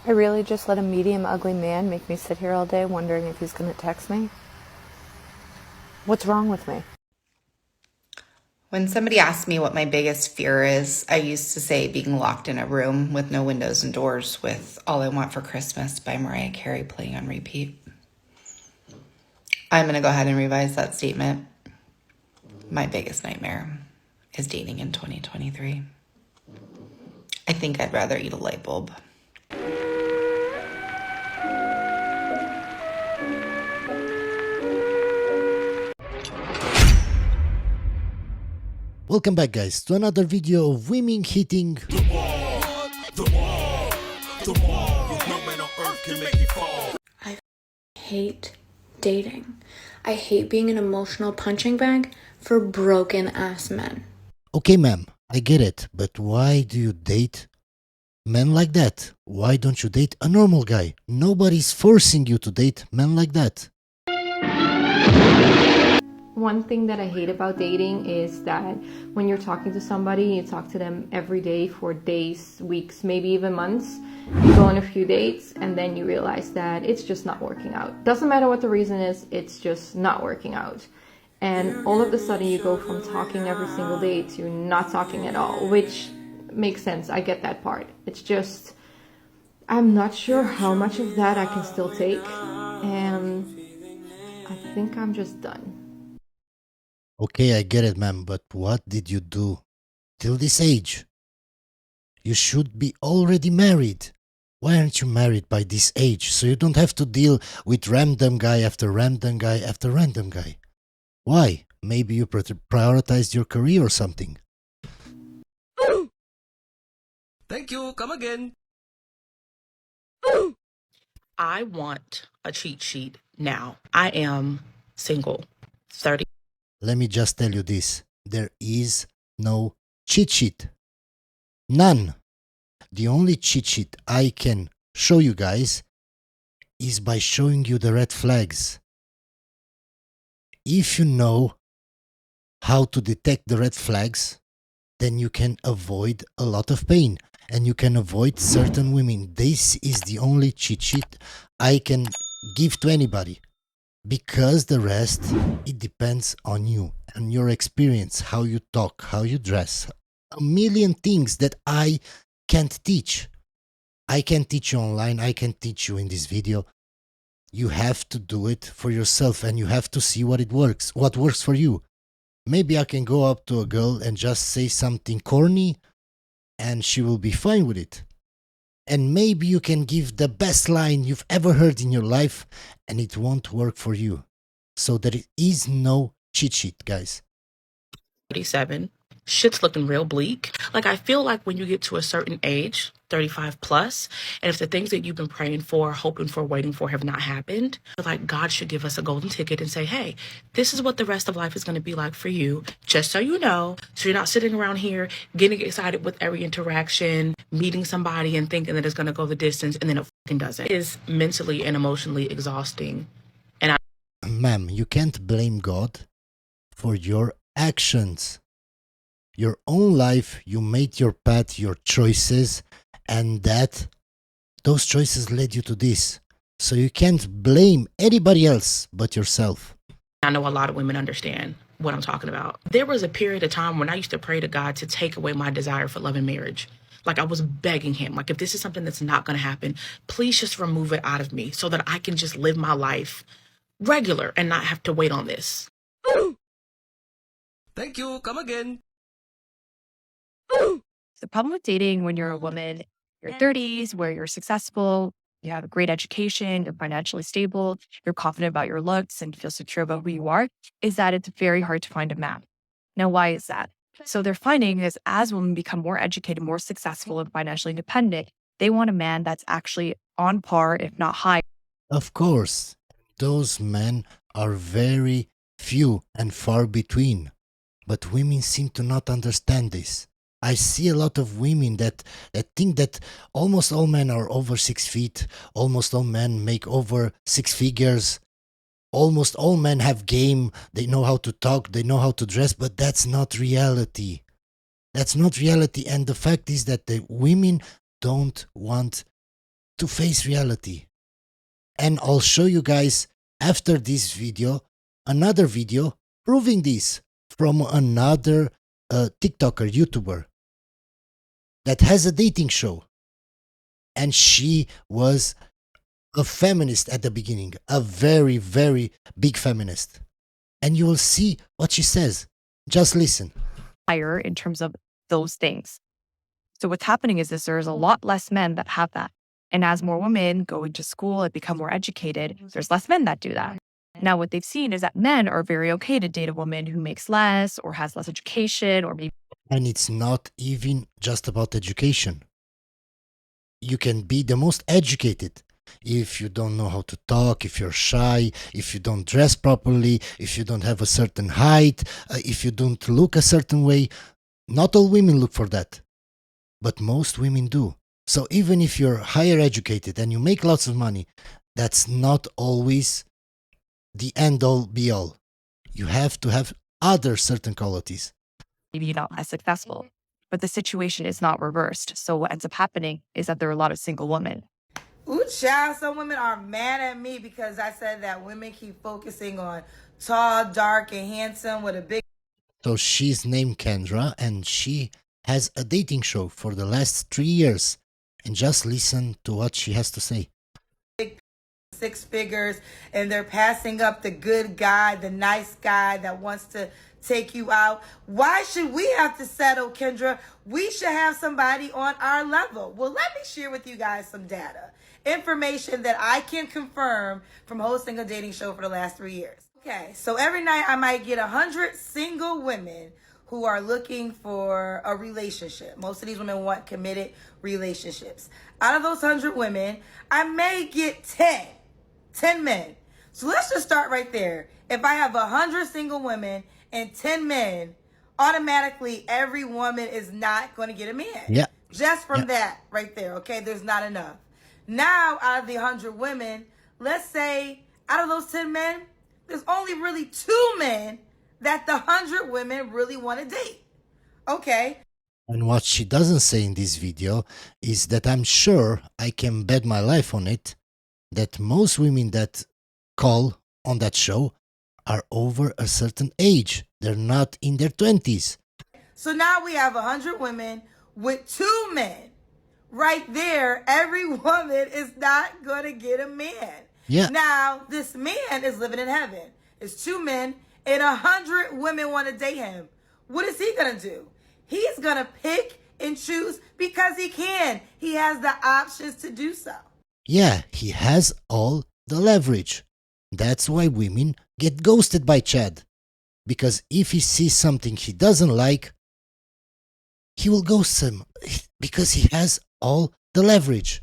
I really just let a medium ugly man make me sit here all day wondering if he's going to text me? What's wrong with me? When somebody asks me what my biggest fear is, I used to say being locked in a room with no windows and doors with All I Want for Christmas by Mariah Carey playing on repeat. I'm going to go ahead and revise that statement. My biggest nightmare is dating in 2023. I think I'd rather eat a light bulb. Welcome back, guys, to another video of women hitting The wall. No man on earth can make you fall. I hate dating. I hate being an emotional punching bag for broken ass men. Okay, ma'am, I get it, but why do you date men like that? Why don't you date a normal guy? Nobody's forcing you to date men like that. One thing that I hate about dating is that when you're talking to somebody, you talk to them every day for days, weeks, maybe even months. You go on a few dates and then you realize that it's just not working out. Doesn't matter what the reason is, it's just not working out. And all of a sudden you go from talking every single day to not talking at all, which makes sense. I get that part. It's just, I'm not sure how much of that I can still take. And I think I'm just done. Okay, I get it, ma'am, but what did you do till this age? You should be already married. Why aren't you married by this age? So you don't have to deal with random guy after random guy after random guy. Why? Maybe you prioritized your career or something. Thank you. Come again. I want a cheat sheet now. I am single, 30. Let me just tell you this. There is no cheat sheet. None. The only cheat sheet I can show you guys is by showing you the red flags. If you know how to detect the red flags, then you can avoid a lot of pain and you can avoid certain women. This is the only cheat sheet I can give to anybody. Because the rest, it depends on you and your experience, how you talk, how you dress. A million things that I can't teach. I can teach you online, I can teach you in this video. You have to do it for yourself and you have to see what works for you. Maybe I can go up to a girl and just say something corny and she will be fine with it. And maybe you can give the best line you've ever heard in your life and it won't work for you. So there is no cheat sheet, guys. 37. Shit's looking real bleak. Like, I feel like when you get to a certain age, 35 plus, and if the things that you've been praying for, hoping for, waiting for have not happened, like God should give us a golden ticket and say, hey, this is what the rest of life is going to be like for you, just so you know, so you're not sitting around here getting excited with every interaction, meeting somebody and thinking that it's going to go the distance, and then it fucking doesn't. It is mentally and emotionally exhausting. Ma'am, you can't blame God for your actions. Your own life, you made your path, your choices, and those choices led you to this. So you can't blame anybody else but yourself. I know a lot of women understand what I'm talking about. There was a period of time when I used to pray to God to take away my desire for love and marriage. Like, I was begging him, like, if this is something that's not going to happen, please just remove it out of me so that I can just live my life regular and not have to wait on this. Thank you. Come again. The problem with dating when you're a woman, your 30s, where you're successful, you have a great education, you're financially stable, you're confident about your looks and feel secure about who you are, is that it's very hard to find a man. Now, why is that? So they're finding is as women become more educated, more successful, and financially independent, they want a man that's actually on par, if not higher. Of course, those men are very few and far between. But women seem to not understand this. I see a lot of women that think that almost all men are over 6 feet, almost all men make over 6 figures, almost all men have game, they know how to talk, they know how to dress, but that's not reality. That's not reality, and the fact is that the women don't want to face reality. And I'll show you guys after this video another video proving this from another TikToker, YouTuber that has a dating show. And she was a feminist at the beginning, a very, very big feminist. And you will see what she says. Just listen. Higher in terms of those things. So what's happening is there's a lot less men that have that. And as more women go into school and become more educated, there's less men that do that. Now, what they've seen is that men are very okay to date a woman who makes less or has less education or maybe. And it's not even just about education. You can be the most educated. If you don't know how to talk, if you're shy, if you don't dress properly, if you don't have a certain height, if you don't look a certain way, not all women look for that. But most women do. So even if you're higher educated and you make lots of money, that's not always the end all be all. You have to have other certain qualities. Maybe not as successful. But the situation is not reversed. So what ends up happening is that there are a lot of single women. Ooh, child, some women are mad at me because I said that women keep focusing on tall, dark, and handsome with a big... So she's named Kendra and she has a dating show for the last 3 years. And just listen to what she has to say. 6 figures, and they're passing up the good guy, the nice guy that wants to take you out. Why should we have to settle, Kendra? We should have somebody on our level. Well, let me share with you guys some data. Information that I can confirm from hosting a dating show for the last 3 years. Okay, so every night I might get 100 single women who are looking for a relationship. Most of these women want committed relationships. Out of those 100 women, I may get 10 men. So let's just start right there. If I have 100 single women and 10 men, automatically every woman is not going to get a man. Yeah. Just from that right there, okay? There's not enough. Now, out of the 100 women, let's say out of those 10 men, there's only really 2 men that the 100 women really want to date. Okay. And what she doesn't say in this video is that I'm sure I can bet my life on it that most women that call on that show are over a certain age. They're not in their 20s. So now we have 100 women with 2 men. Right there, every woman is not going to get a man. Yeah. Now, this man is living in heaven. It's 2 men and 100 women want to date him. What is he going to do? He's going to pick and choose because he can. He has the options to do so. Yeah, he has all the leverage. That's why women get ghosted by Chad. Because if he sees something he doesn't like, he will ghost him because he has all the leverage.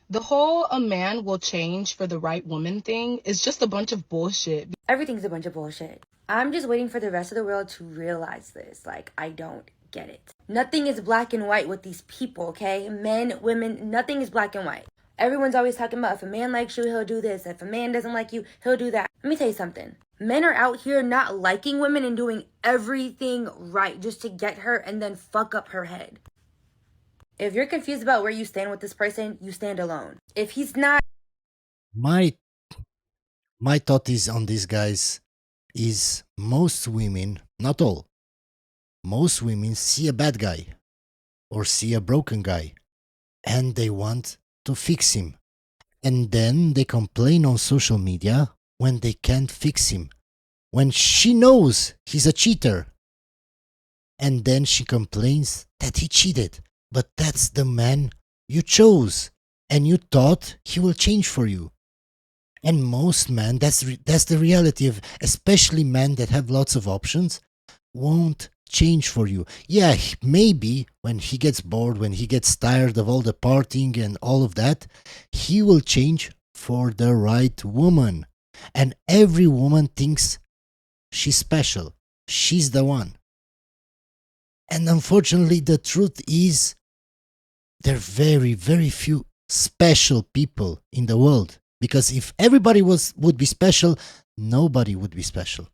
The whole a man will change for the right woman thing is just a bunch of bullshit. Everything's a bunch of bullshit. I'm just waiting for the rest of the world to realize this. Like, I don't get it. Nothing is black and white with these people, okay? Men, women, nothing is black and white. Everyone's always talking about if a man likes you, he'll do this. If a man doesn't like you, he'll do that. Let me tell you something. Men are out here not liking women and doing everything right just to get her and then fuck up her head. If you're confused about where you stand with this person, you stand alone. If he's not... My thought is on these guys is most women, not all, most women see a bad guy or see a broken guy and they want to fix him. And then they complain on social media when they can't fix him. When she knows he's a cheater. And then she complains that he cheated. But that's the man you chose. And you thought he will change for you. And most men, that's the reality of, especially men that have lots of options, won't change for you. Yeah, maybe when he gets bored, when he gets tired of all the partying and all of that, he will change for the right woman. And every woman thinks she's special. She's the one. And unfortunately, the truth is, there are very, very few special people in the world. Because if everybody would be special, nobody would be special.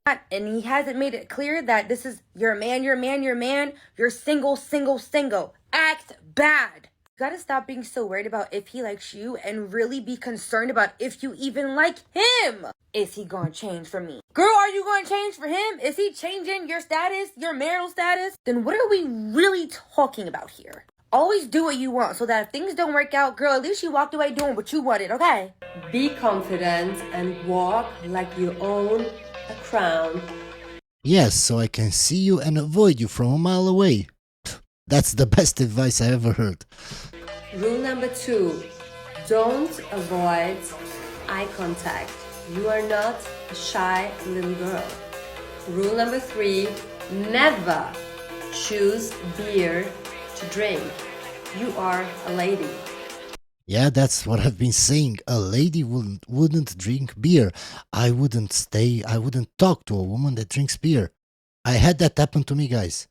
And he hasn't made it clear that this is, you're a man, you're a man, you're a man, you're single, single, single. Act bad. You gotta stop being so worried about if he likes you and really be concerned about if you even like him. Is he gonna change for me? Girl, are you gonna change for him? Is he changing your status, your marital status? Then what are we really talking about here? Always do what you want so that if things don't work out, girl, at least you walked away doing what you wanted, okay? Be confident and walk like you own a crown. Yes, so I can see you and avoid you from a mile away. That's the best advice I ever heard. Rule number 2, don't avoid eye contact. You are not a shy little girl. Rule number 3, never choose beer to drink. You are a lady. Yeah, that's what I've been saying. A lady wouldn't drink beer. I wouldn't talk to a woman that drinks beer. I had that happen to me, guys.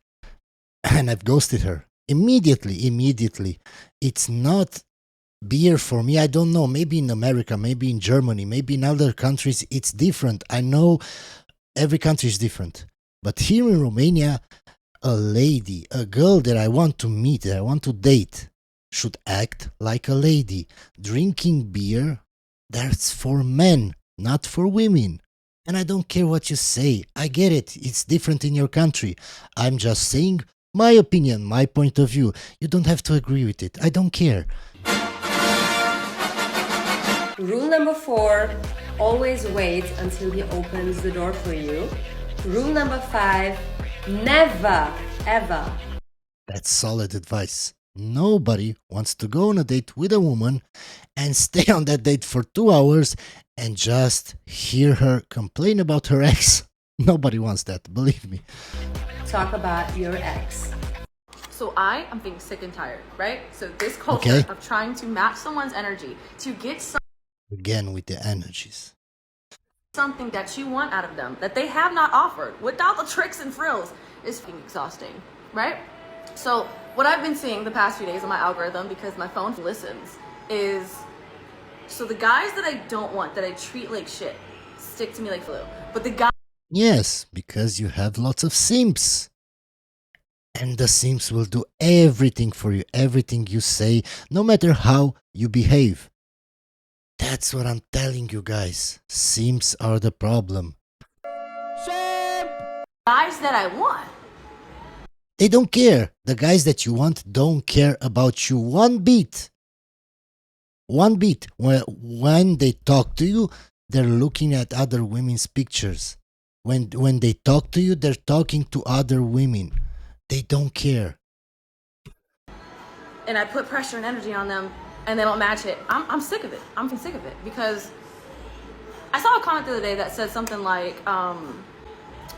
And I've ghosted her. Immediately. It's not beer for me. I don't know. Maybe in America, maybe in Germany, maybe in other countries, it's different. I know every country is different. But here in Romania, a lady, a girl that I want to meet, that I want to date, should act like a lady. Drinking beer, that's for men, not for women. And I don't care what you say. I get it. It's different in your country. I'm just saying my opinion, my point of view. You don't have to agree with it. I don't care. Rule number 4, always wait until he opens the door for you. Rule number 5, never, ever. That's solid advice. Nobody wants to go on a date with a woman and stay on that date for 2 hours and just hear her complain about her ex. Nobody wants that, believe me. Talk about your ex. So I am being sick and tired, right? So this culture of trying to match someone's energy to get Again with the energies. something that you want out of them that they have not offered without the tricks and frills is fucking exhausting, right? So what I've been seeing the past few days on my algorithm, because my phone listens, is so the guys that I don't want, that I treat like shit, stick to me like flu. But the guys... Yes, because you have lots of simps. And the simps will do everything for you, everything you say, no matter how you behave. That's what I'm telling you guys. Simps are the problem. Guys that I want. They don't care. The guys that you want don't care about you one bit. One bit. When they talk to you, they're looking at other women's pictures. When they talk to you, they're talking to other women. They don't care. And I put pressure and energy on them and they don't match it. I'm sick of it. I'm sick of it because I saw a comment the other day that said something like,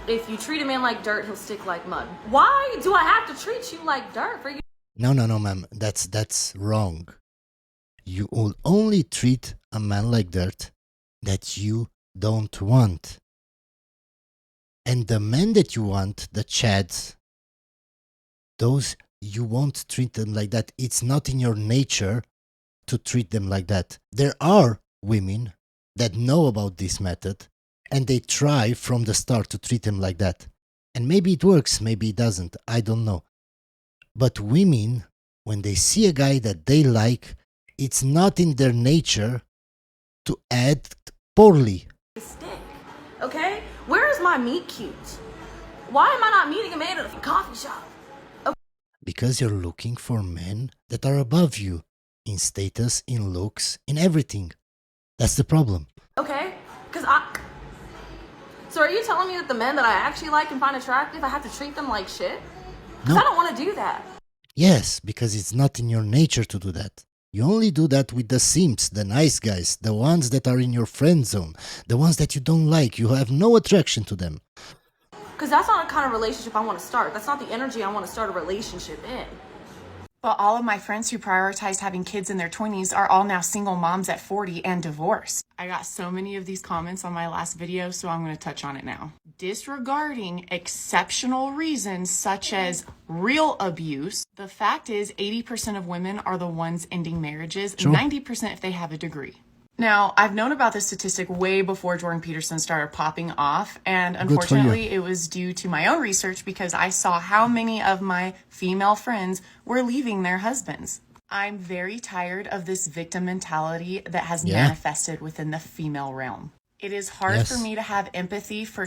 if you treat a man like dirt, he'll stick like mud. Why do I have to treat you like dirt for you? No, ma'am. That's wrong. You will only treat a man like dirt that you don't want. And the men that you want, the chads, those, you won't treat them like that. It's not in your nature to treat them like that. There are women that know about this method and they try from the start to treat them like that. And maybe it works, maybe it doesn't. I don't know. But women, when they see a guy that they like, it's not in their nature to act poorly. Stick, okay? Where is my meet cute? Why am I not meeting a man at a coffee shop? Because you're looking for men that are above you in status, in looks, in everything. That's the problem. Okay, so are you telling me that the men that I actually like and find attractive, I have to treat them like shit? Because No. I don't want to do that. Yes, because it's not in your nature to do that. You only do that with the simps, the nice guys, the ones that are in your friend zone, the ones that you don't like. You have no attraction to them. Because that's not the kind of relationship I want to start. That's not the energy I want to start a relationship in. But all of my friends who prioritized having kids in their 20s are all now single moms at 40 and divorced. I got so many of these comments on my last video, so I'm going to touch on it now. Disregarding exceptional reasons such as real abuse, the fact is 80% of women are the ones ending marriages, Sure. 90% if they have a degree. Now, I've known about this statistic way before Jordan Peterson started popping off, and unfortunately it was due to my own research because I saw how many of my female friends were leaving their husbands. I'm very tired of this victim mentality that has Yeah. manifested within the female realm. It is hard for Yes. me to have empathy for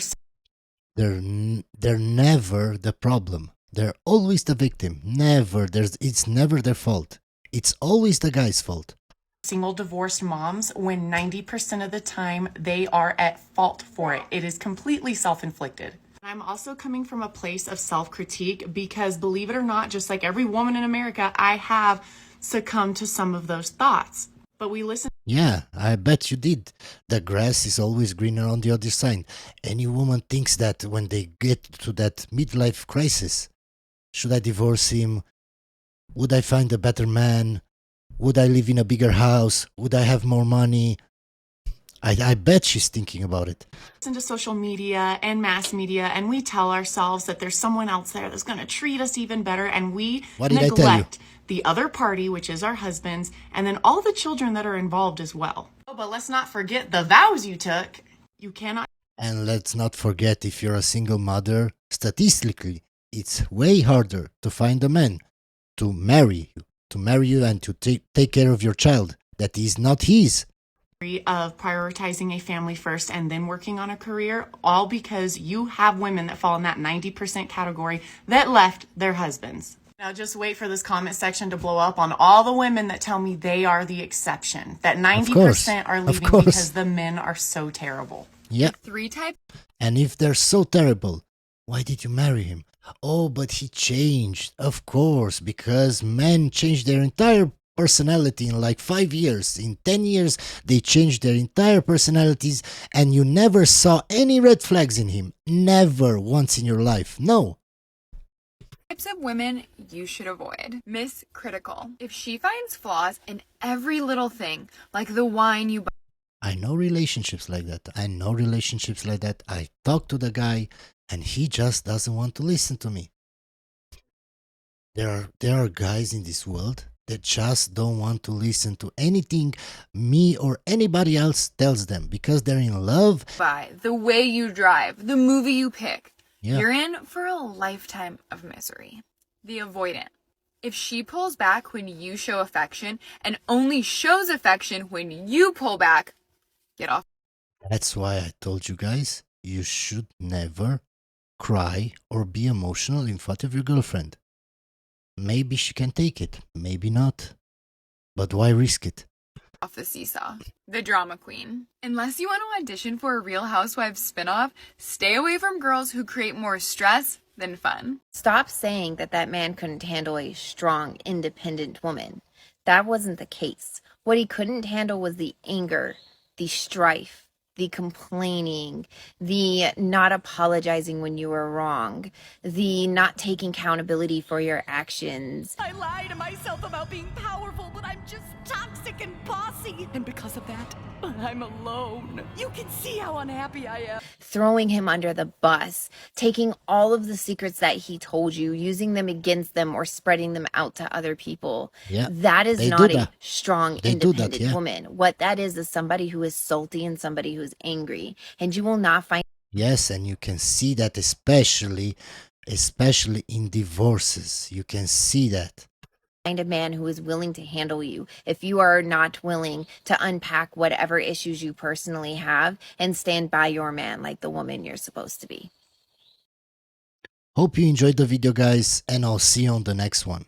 They're never the problem. They're always the victim. Never. It's never their fault. It's always the guy's fault. single divorced moms when 90% of the time they are at fault for it. It is completely self-inflicted. I'm also coming from a place of self-critique because, believe it or not, just like every woman in America, I have succumbed to some of those thoughts. But we listen. Yeah, I bet you did. The grass is always greener on the other side. Any woman thinks that when they get to that midlife crisis, should I divorce him? Would I find a better man? Would I live in a bigger house? Would I have more money? I bet she's thinking about it. Listen to social media and mass media, and we tell ourselves that there's someone else there that's going to treat us even better, and we What did I tell you? neglect the other party, which is our husbands, and then all the children that are involved as well. Oh, but let's not forget the vows you took. You cannot. And let's not forget, if you're a single mother, statistically, it's way harder to find a man to marry you and to take care of your child that is not his. Of prioritizing a family first and then working on a career, all because you have women that fall in that 90% category that left their husbands. Now just wait for this comment section to blow up on all the women that tell me they are the exception, that 90% are leaving because the men are so terrible. Yeah. Three types. And if they're so terrible, why did you marry him? Oh, but he changed. Of course, because men change their entire personality in like 5 years. In 10 years, they changed their entire personalities, and you never saw any red flags in him. Never once in your life. No. Types of women you should avoid. Miss Critical. If she finds flaws in every little thing, like the wine you buy. I know relationships like that. I talk to the guy, and he just doesn't want to listen to me. There are guys in this world that just don't want to listen to anything me or anybody else tells them because they're in love. By the way you drive, the movie you pick. Yeah. You're in for a lifetime of misery. The avoidant. If she pulls back when you show affection and only shows affection when you pull back, get off. That's why I told you guys, you should never cry or be emotional in front of your girlfriend. Maybe she can take it, maybe not. But why risk it? Off the seesaw. The drama queen. Unless you want to audition for a Real Housewives spinoff, stay away from girls who create more stress than fun. Stop saying that man couldn't handle a strong, independent woman. That wasn't the case. What he couldn't handle was the anger, the strife, the complaining, the not apologizing when you were wrong, the not taking accountability for your actions. I lie to myself about being powerful, but I'm just toxic and bossy. And because of that, I'm alone. You can see how unhappy I am. Throwing him under the bus, taking all of the secrets that he told you, using them against them or spreading them out to other people. Yeah, that is they not do a that. strong, They do independent that, yeah. woman. What that is somebody who is salty and somebody who's angry. And you will not find Yes, and you can see that especially in divorces. You can see that. a man who is willing to handle you if you are not willing to unpack whatever issues you personally have and stand by your man like the woman you're supposed to be. Hope you enjoyed the video, guys, and I'll see you on the next one.